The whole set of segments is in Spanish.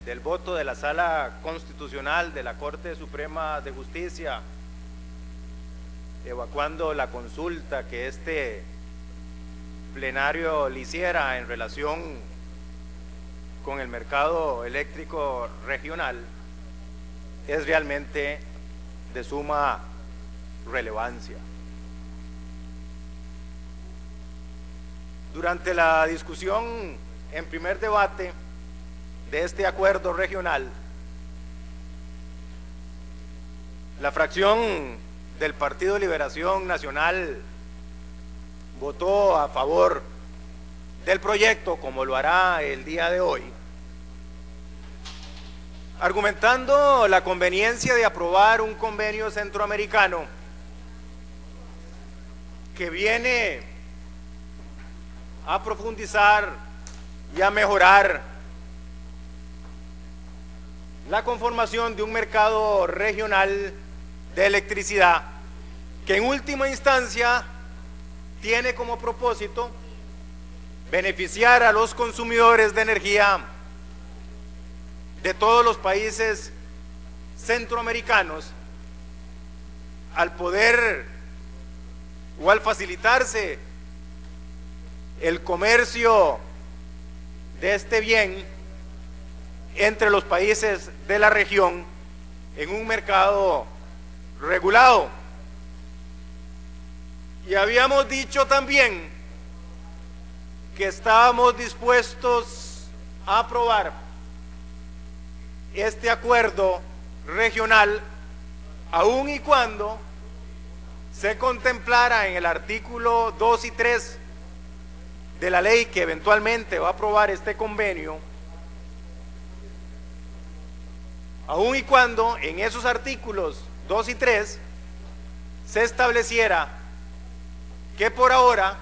del voto de la Sala Constitucional de la Corte Suprema de Justicia, evacuando la consulta que este plenario le hiciera en relación con el mercado eléctrico regional, es realmente de suma relevancia. Durante la discusión en primer debate de este acuerdo regional, la fracción del Partido Liberación Nacional votó a favor del proyecto, como lo hará el día de hoy, argumentando la conveniencia de aprobar un convenio centroamericano que viene a profundizar y a mejorar la conformación de un mercado regional de electricidad que en última instancia tiene como propósito beneficiar a los consumidores de energía de todos los países centroamericanos al poder o al facilitarse el comercio de este bien entre los países de la región en un mercado regulado. Y habíamos dicho también que estábamos dispuestos a aprobar este acuerdo regional aun y cuando se contemplara en el artículo 2 y 3 de la ley que eventualmente va a aprobar este convenio, aun y cuando en esos artículos 2 y 3 se estableciera que por ahora,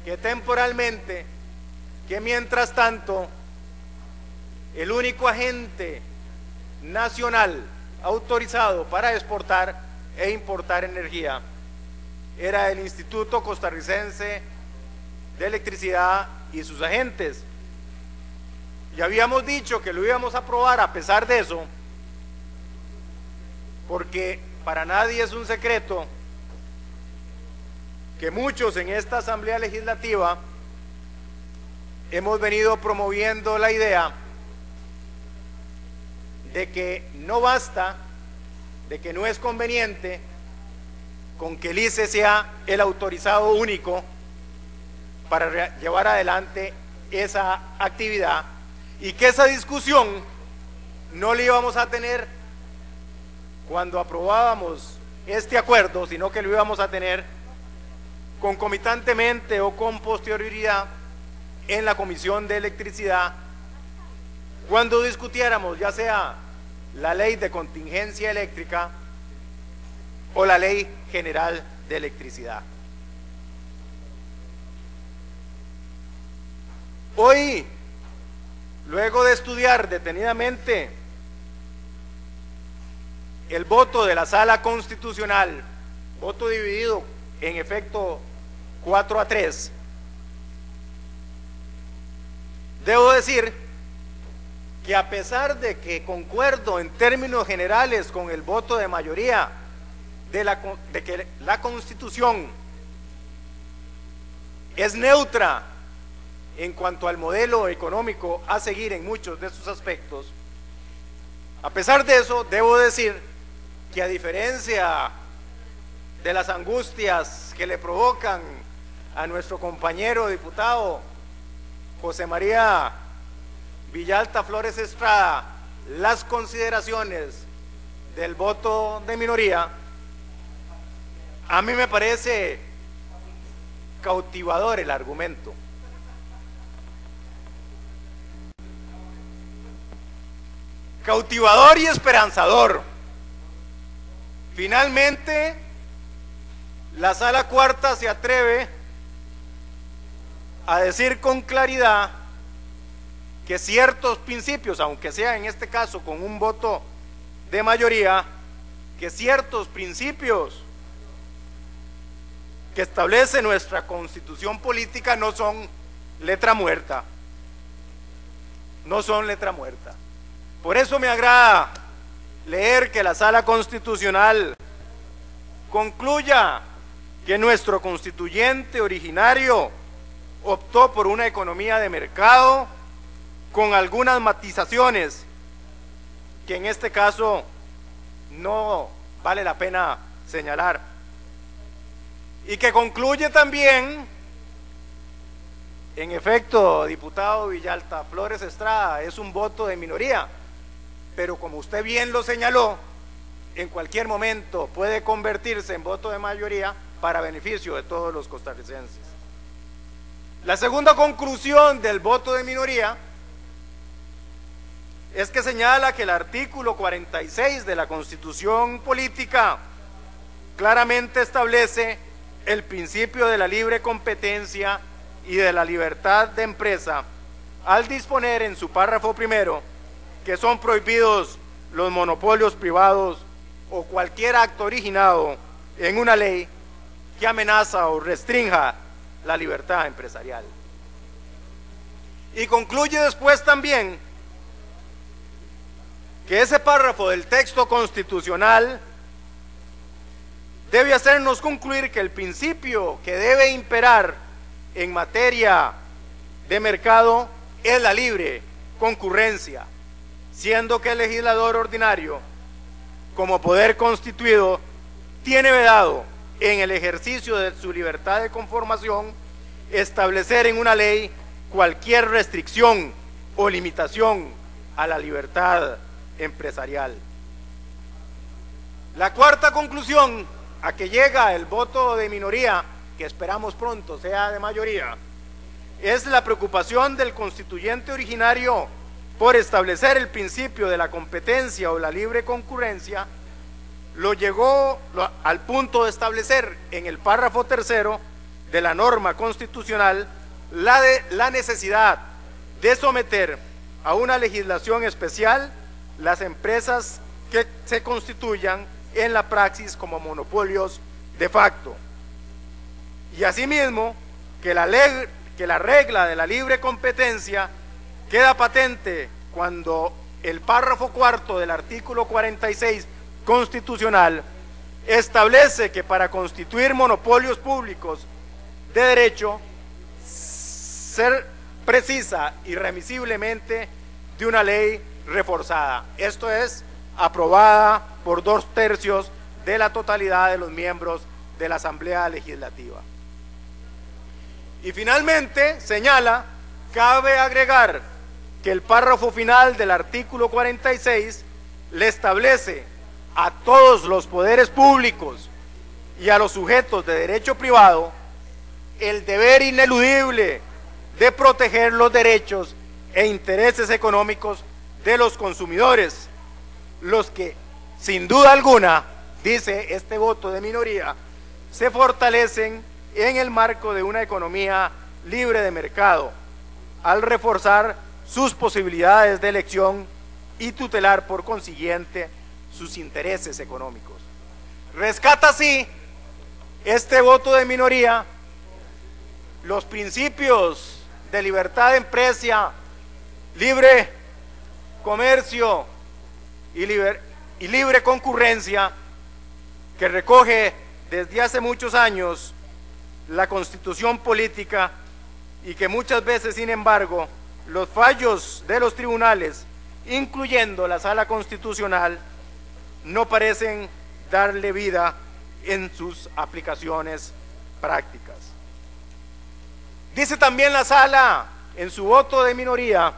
que temporalmente, que mientras tanto el único agente nacional autorizado para exportar e importar energía era el Instituto Costarricense de Electricidad y sus agentes. Y habíamos dicho que lo íbamos a aprobar a pesar de eso, porque para nadie es un secreto que muchos en esta Asamblea Legislativa hemos venido promoviendo la idea de que no basta, de que no es conveniente con que el ICE sea el autorizado único para llevar adelante esa actividad, y que esa discusión no la íbamos a tener cuando aprobábamos este acuerdo, sino que lo íbamos a tener concomitantemente o con posterioridad en la Comisión de Electricidad, cuando discutiéramos ya sea la ley de contingencia eléctrica o la ley general de electricidad. Hoy, luego de estudiar detenidamente el voto de la Sala Constitucional, voto dividido en efecto 4-3, debo decir que a pesar de que concuerdo en términos generales con el voto de mayoría de que la Constitución es neutra en cuanto al modelo económico a seguir en muchos de sus aspectos, a pesar de eso debo decir que a diferencia de las angustias que le provocan a nuestro compañero diputado José María Villalta Flores Estrada las consideraciones del voto de minoría, a mí me parece cautivador el argumento. Cautivador y esperanzador. Finalmente, la Sala Cuarta se atreve a decir con claridad que ciertos principios, aunque sea en este caso con un voto de mayoría, que ciertos principios que establece nuestra Constitución política no son letra muerta. No son letra muerta. Por eso me agrada leer que la Sala Constitucional concluya que nuestro constituyente originario optó por una economía de mercado con algunas matizaciones que en este caso no vale la pena señalar, y que concluye también, en efecto, diputado Villalta Flores Estrada, es un voto de minoría, pero como usted bien lo señaló, en cualquier momento puede convertirse en voto de mayoría para beneficio de todos los costarricenses. La segunda conclusión del voto de minoría es que señala que el artículo 46 de la Constitución Política claramente establece el principio de la libre competencia y de la libertad de empresa al disponer en su párrafo primero que son prohibidos los monopolios privados o cualquier acto originado en una ley que amenaza o restrinja la libertad empresarial. Y concluye después también que ese párrafo del texto constitucional debe hacernos concluir que el principio que debe imperar en materia de mercado es la libre concurrencia, siendo que el legislador ordinario, como poder constituido, tiene vedado en el ejercicio de su libertad de conformación establecer en una ley cualquier restricción o limitación a la libertad empresarial. La cuarta conclusión a que llega el voto de minoría, que esperamos pronto sea de mayoría, es la preocupación del constituyente originario por establecer el principio de la competencia o la libre concurrencia. Lo llegó al punto de establecer en el párrafo tercero de la norma constitucional la necesidad de someter a una legislación especial las empresas que se constituyan en la praxis como monopolios de facto. Y asimismo, que la regla de la libre competencia queda patente cuando el párrafo cuarto del artículo 46 constitucional establece que para constituir monopolios públicos de derecho ser precisa irremisiblemente de una ley reforzada, esto es, aprobada por 2/3 de la totalidad de los miembros de la Asamblea Legislativa. Y finalmente señala, cabe agregar que el párrafo final del artículo 46 le establece a todos los poderes públicos y a los sujetos de derecho privado el deber ineludible de proteger los derechos e intereses económicos de los consumidores, los que sin duda alguna, dice este voto de minoría, se fortalecen en el marco de una economía libre de mercado, al reforzar sus posibilidades de elección y tutelar por consiguiente sus intereses económicos. Rescata así este voto de minoría los principios de libertad de empresa, libre comercio y libre concurrencia que recoge desde hace muchos años la Constitución Política, y que muchas veces, sin embargo, los fallos de los tribunales, incluyendo la Sala Constitucional, no parecen darle vida en sus aplicaciones prácticas. Dice también la Sala, en su voto de minoría,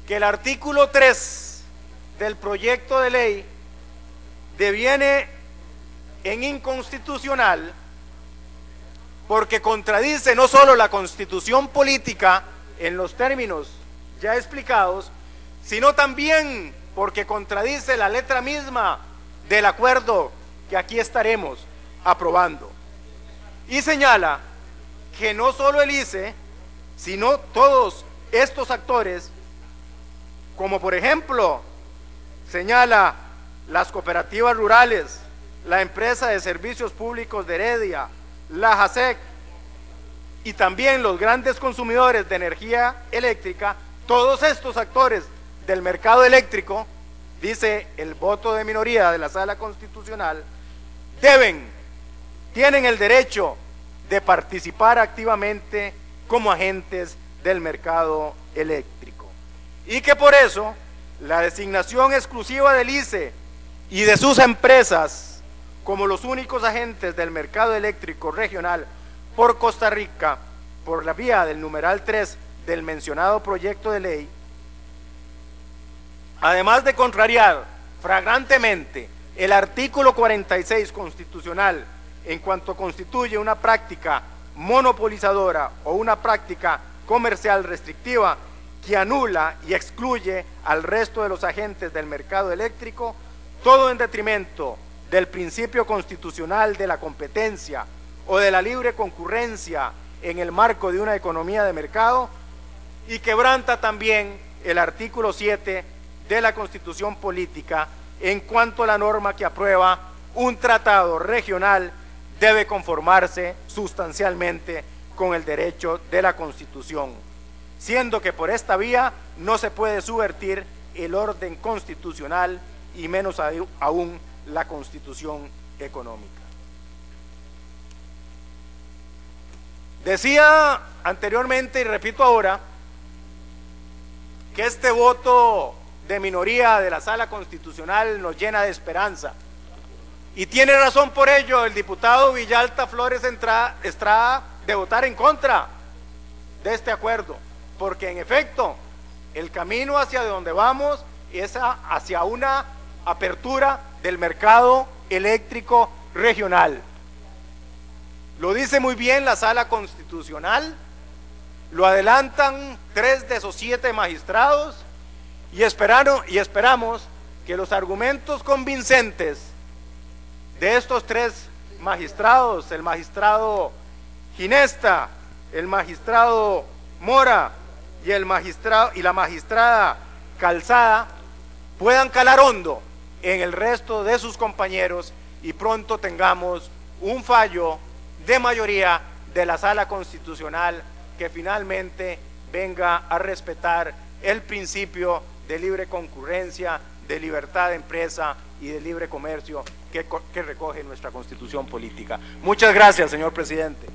que el artículo 3 del proyecto de ley deviene en inconstitucional porque contradice no solo la Constitución Política en los términos ya explicados, sino también porque contradice la letra misma del acuerdo que aquí estaremos aprobando. Y señala que no solo el ICE, sino todos estos actores, como por ejemplo señala las cooperativas rurales, la empresa de servicios públicos de Heredia, la JASEC, y también los grandes consumidores de energía eléctrica, todos estos actores del mercado eléctrico, dice el voto de minoría de la Sala Constitucional, tienen el derecho de participar activamente como agentes del mercado eléctrico, y que por eso la designación exclusiva del ICE y de sus empresas como los únicos agentes del mercado eléctrico regional por Costa Rica, por la vía del numeral 3 del mencionado proyecto de ley, además de contrariar flagrantemente el artículo 46 constitucional en cuanto constituye una práctica monopolizadora o una práctica comercial restrictiva que anula y excluye al resto de los agentes del mercado eléctrico, todo en detrimento del principio constitucional de la competencia o de la libre concurrencia en el marco de una economía de mercado, y quebranta también el artículo 7 de la Constitución Política en cuanto a la norma que aprueba un tratado regional debe conformarse sustancialmente con el derecho de la Constitución, siendo que por esta vía no se puede subvertir el orden constitucional y menos aún la Constitución económica. Decía anteriormente y repito ahora que este voto de minoría de la Sala Constitucional nos llena de esperanza, y tiene razón por ello el diputado Villalta Flores Estrada de votar en contra de este acuerdo, porque en efecto el camino hacia donde vamos es hacia una apertura del mercado eléctrico regional. Lo dice muy bien la Sala Constitucional, lo adelantan 3 de esos 7 magistrados, y esperamos que los argumentos convincentes de estos 3 magistrados, el magistrado Ginesta, el magistrado Mora y la magistrada Calzada, puedan calar hondo en el resto de sus compañeros y pronto tengamos un fallo de mayoría de la Sala Constitucional que finalmente venga a respetar el principio de libre concurrencia, de libertad de empresa y de libre comercio que recoge nuestra Constitución Política. Muchas gracias, señor presidente.